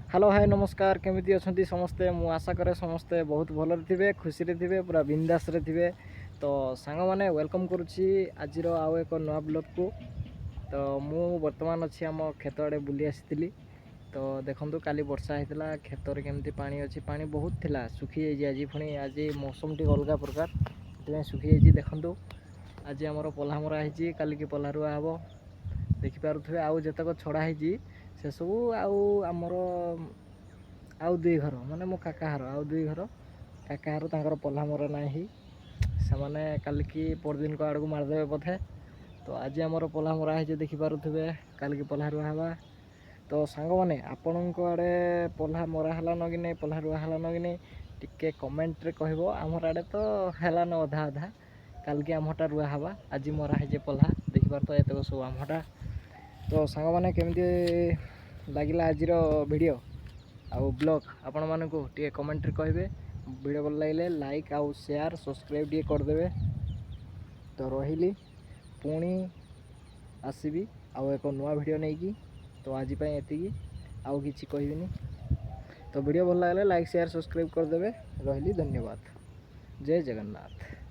Hello hi नमस्कार केमिति अछंती समस्ते मु आशा करे समस्ते बहुत भलरे थिबे खुशी रे थिबे पूरा बिंदास रे थिबे। तो सांग माने वेलकम करुछि आजिर आउ एक नवा ब्लॉग को। तो मु वर्तमान अछि हम खेत आड़े बुली आसीतिली। तो देखंतु काली वर्षा हेतिला खेत रे केमिति पानी अछि पानी बहुत थिला सुखी जाई आज पुणी आज मौसम टी अलगा प्रकार ते सुखी जाई देखंतु आज हमर पल्हा मरा हिची काली की पल्हा रुआ हबो देखि पारुथबे आउ जतक छड़ा हिची से सब आमर आउ दुई घर माने मो काका हर आउ दुई घर काका हर तांकर पल्हा मरा नाही से माने काल की परदिन को आड़ को मारदेवे बोधे। तो आज आमर पल्हा मरा हिची देखि पारुथबे काल की पल्हा रुआ हबा। तो सांग माने आपन को आड़े पल्हा मरा हला न कि नै पल्हा रुआ हला न कि नै टिके कमेंट रे कहबो। आमर आड़े तो हला न अधा अधा काल की आमटा रुआ हबा आज मरा हिची पल्हा देखि पार तो एतक सब आमटा। तो सांग माने केमिति लागिला आजिर वीडियो आउ ब्लॉग आपण मानकु टिके कमेंट रे कहबे। वीडियो भल लागले लाइक आउ शेयर सब्सक्राइब टिके कर देबे। तो रहिली पुणी आसीबी आउ एक नवा वीडियो नै की। तो आज पय एतिकी आउ किछि कहबिनी। तो वीडियो भल लागले लाइक शेयर सब्सक्राइब कर देबे। रहिली धन्यवाद। जय जगन्नाथ।